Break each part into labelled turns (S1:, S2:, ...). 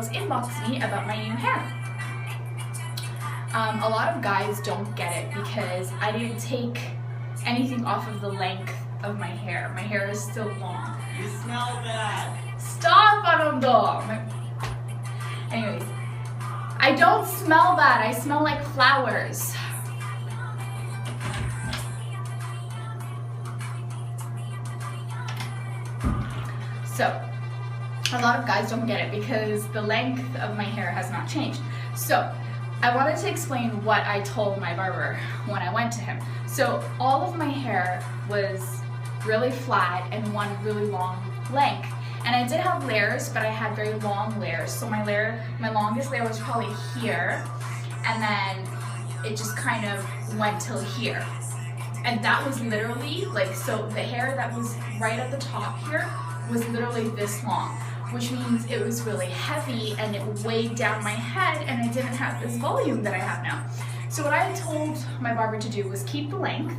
S1: to inbox me about my new hair. A lot of guys don't get it because I didn't take anything off of the length of my hair. My hair is still long.
S2: You smell bad.
S1: Stop, Anando! Anyways, I don't smell bad. I smell like flowers. So, a lot of guys don't get it because the length of my hair has not changed. So, I wanted to explain what I told my barber when I went to him. So, all of my hair was really flat and one really long length. And I did have layers, but I had very long layers. So my longest layer was probably here, and then it just kind of went till here. And that was literally like, so the hair that was right at the top here was literally this long, which means it was really heavy and it weighed down my head and I didn't have this volume that I have now. So what I told my barber to do was keep the length,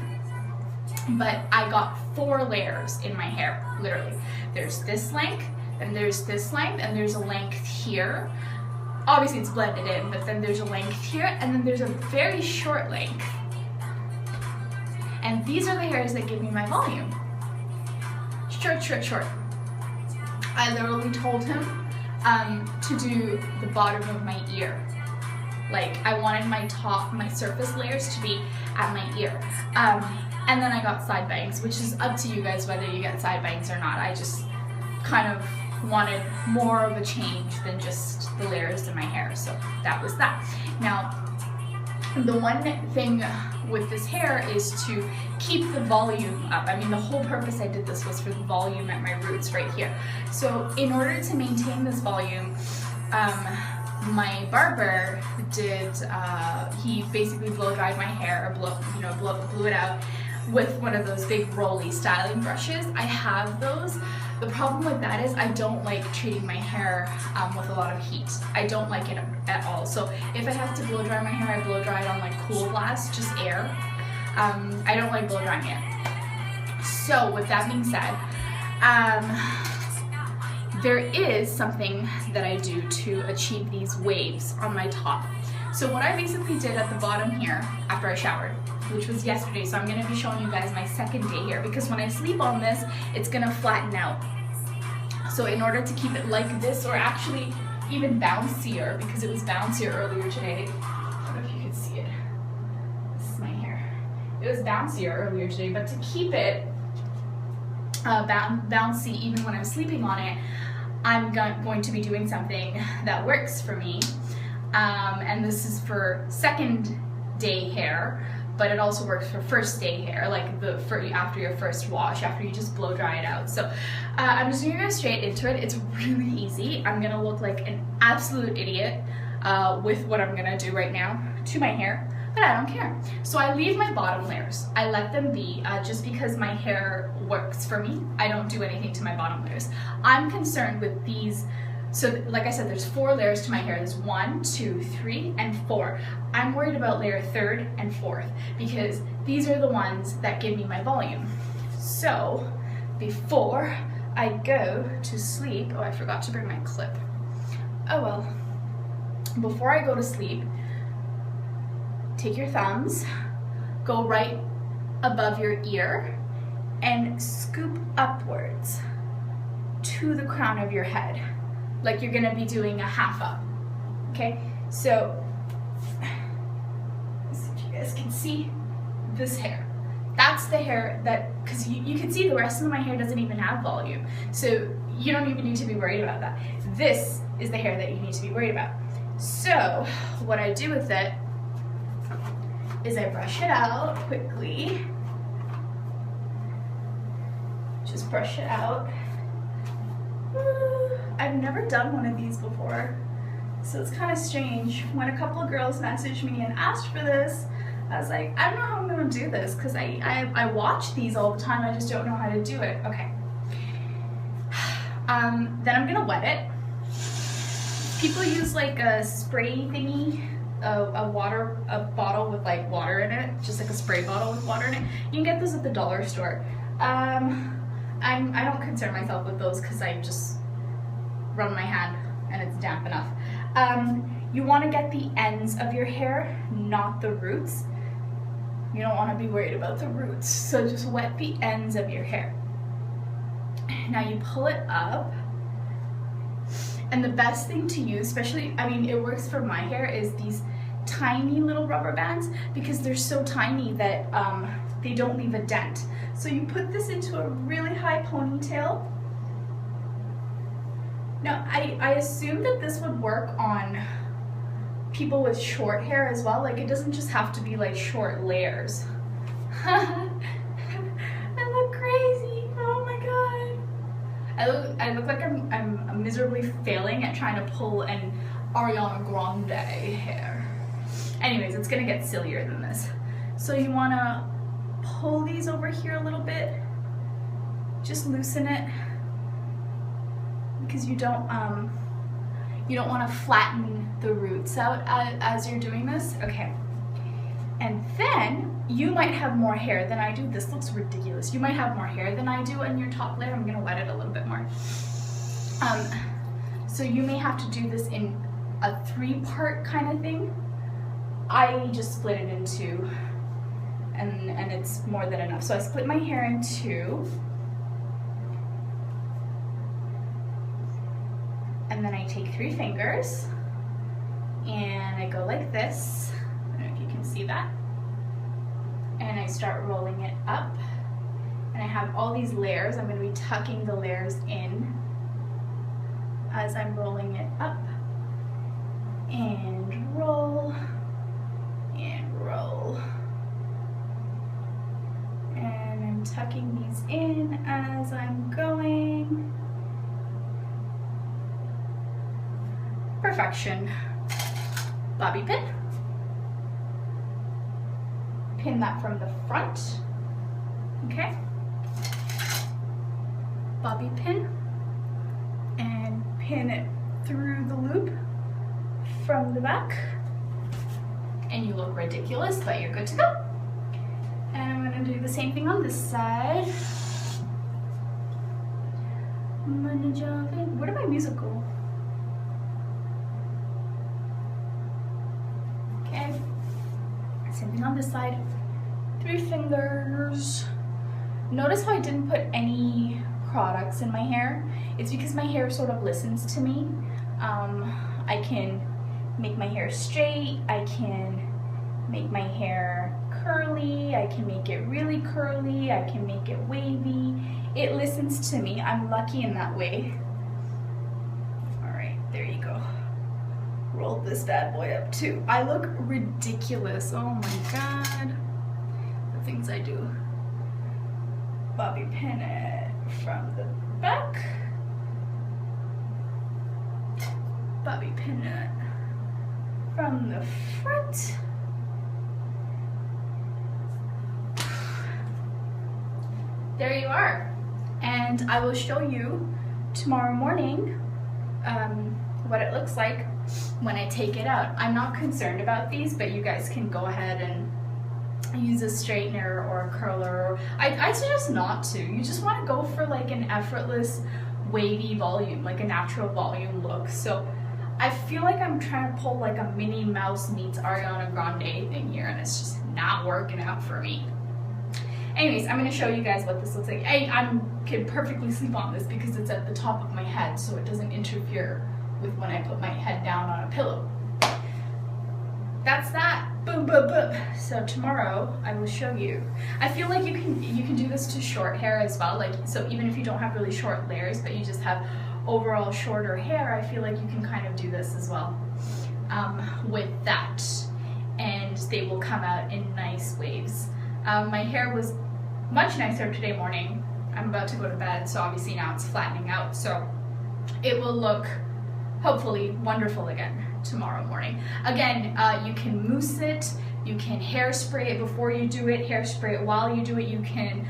S1: but I got 4 layers in my hair, literally. There's this length, and there's this length, and there's a length here. Obviously it's blended in, but then there's a length here, and then there's a very short length. And these are the hairs that give me my volume. Short, short, short. I literally told him to do the bottom of my ear. Like, I wanted my surface layers to be at my ear. And then I got side bangs, which is up to you guys whether you get side bangs or not. I just kind of wanted more of a change than just the layers in my hair, so that was that. Now, the one thing with this hair is to keep the volume up. I mean, the whole purpose I did this was for the volume at my roots right here. So in order to maintain this volume, my barber did, he basically blow dried my hair, or blew it out with one of those big rolly styling brushes. I have those. The problem with that is I don't like treating my hair with a lot of heat. I don't like it at all. So if I have to blow dry my hair, I blow dry it on like cool blast, just air. I don't like blow drying it. So with that being said, there is something that I do to achieve these waves on my top. So what I basically did at the bottom here after I showered, which was yesterday, so I'm going to be showing you guys my second day here, because when I sleep on this, it's going to flatten out. So in order to keep it like this, or actually even bouncier, because it was bouncier earlier today. I don't know if you can see it. This is my hair. It was bouncier earlier today, but to keep it bouncy even when I'm sleeping on it, I'm going to be doing something that works for me. And this is for second day hair, but it also works for first day hair, like after your first wash, after you just blow dry it out. So I'm just gonna go straight into it. It's really easy. I'm gonna look like an absolute idiot with what I'm gonna do right now to my hair, but I don't care. So I leave my bottom layers. I let them be just because my hair works for me. I don't do anything to my bottom layers. I'm concerned with these. So like I said, there's 4 layers to my hair. There's 1, 2, 3, and 4. I'm worried about layer 3rd and 4th because these are the ones that give me my volume. So before I go to sleep, oh, I forgot to bring my clip. Oh well. Before I go to sleep, take your thumbs, go right above your ear, and scoop upwards to the crown of your head, like you're gonna be doing a half up, okay? So, let's see if you guys can see this hair. That's the hair that, because you can see the rest of my hair doesn't even have volume, so you don't even need to be worried about that. This is the hair that you need to be worried about. So, what I do with it is I brush it out quickly. Just brush it out. I've never done one of these before, so it's kind of strange. When a couple of girls messaged me and asked for this, I was like, I don't know how I'm gonna do this because I watch these all the time. I just don't know how to do it. Okay. Then I'm gonna wet it. People use like a spray thingy, a bottle with like water in it, just like a spray bottle with water in it. You can get those at the dollar store. I don't concern myself with those because I just run my hand and it's damp enough. You want to get the ends of your hair, not the roots. You don't want to be worried about the roots, so just wet the ends of your hair. Now you pull it up, and the best thing to use, especially, I mean, it works for my hair, is these tiny little rubber bands, because they're so tiny that they don't leave a dent. So you put this into a really high ponytail. Now, I assume that this would work on people with short hair as well. Like, it doesn't just have to be like short layers. I look crazy. Oh my god. I look like I'm miserably failing at trying to pull an Ariana Grande hair. Anyways, it's gonna get sillier than this. So you wanna pull these over here a little bit. Just loosen it, because you don't want to flatten the roots out as you're doing this. Okay. And then you might have more hair than I do. This looks ridiculous. You might have more hair than I do in your top layer. I'm gonna wet it a little bit more. So you may have to do this in a 3-part kind of thing. I just split it in 2, and it's more than enough. So I split my hair in 2. And then I take 3 fingers and I go like this. I don't know if you can see that. And I start rolling it up. And I have all these layers. I'm going to be tucking the layers in as I'm rolling it up. And roll. And roll. And I'm tucking these in as I'm going. Perfection. Bobby pin. Pin that from the front. Okay. Bobby pin. And pin it through the loop from the back. And you look ridiculous, but you're good to go. And I'm going to do the same thing on this side. I'm going to jump in. Where did my music go? Okay. Same thing on this side. 3 fingers. Notice how I didn't put any products in my hair. It's because my hair sort of listens to me. I can make my hair straight. I can make my hair curly. I can make it really curly. I can make it wavy. It listens to me. I'm lucky in that way. All right, there you go. Roll this bad boy up too. I look ridiculous. Oh my god. The things I do. Bobby pin it from the back. Bobby pin it from the front. There you are. And I will show you tomorrow morning what it looks like when I take it out. I'm not concerned about these, but you guys can go ahead and use a straightener or a curler. I suggest not to. You just want to go for like an effortless wavy volume, like a natural volume look. So I feel like I'm trying to pull like a Minnie Mouse meets Ariana Grande thing here, and it's just not working out for me. Anyways, I'm going to show you guys what this looks like. I can perfectly sleep on this because it's at the top of my head, so it doesn't interfere with when I put my head down on a pillow. That's that. Boom, boom, boom. So tomorrow I will show you. I feel like you can do this to short hair as well. Like, so even if you don't have really short layers, but you just have overall shorter hair, I feel like you can kind of do this as well with that, and they will come out in nice waves. My hair was much nicer today morning. I'm about to go to bed, so obviously now it's flattening out, so it will look hopefully wonderful again tomorrow morning. Again, you can mousse it, you can hairspray it before you do it, hairspray it while you do it, you can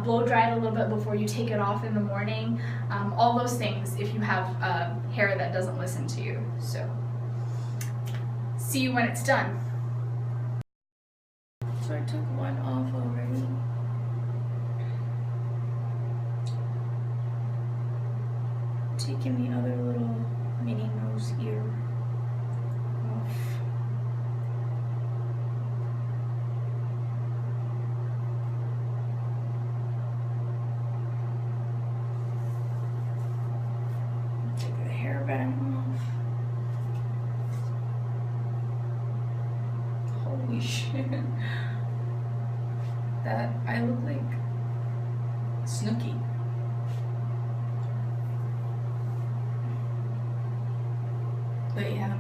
S1: blow dry it a little bit before you take it off in the morning. All those things if you have hair that doesn't listen to you. So see you when it's done. So I took one off already. Taking the other little Minnie Mouse ear. shit. That I look like Snooki. But yeah.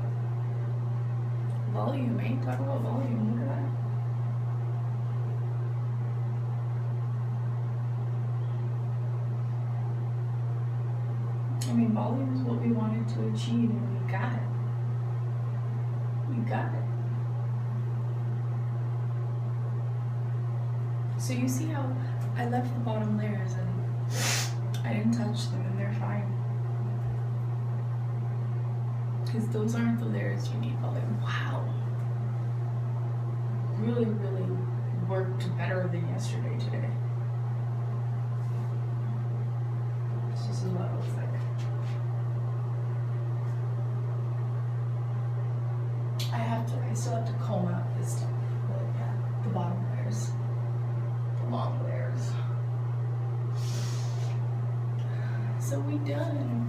S1: Volume, eh? Talk about volume. Look at that. I mean, volume is what we wanted to achieve, and we got it. We got it. So you see how I left the bottom layers and I didn't touch them, and they're fine. Because those aren't the layers you need volume. Wow. Really, really worked better than yesterday today. This is what it looks like. I still have to comb out this stuff, but yeah, the bottom layers, the long layers. So we done.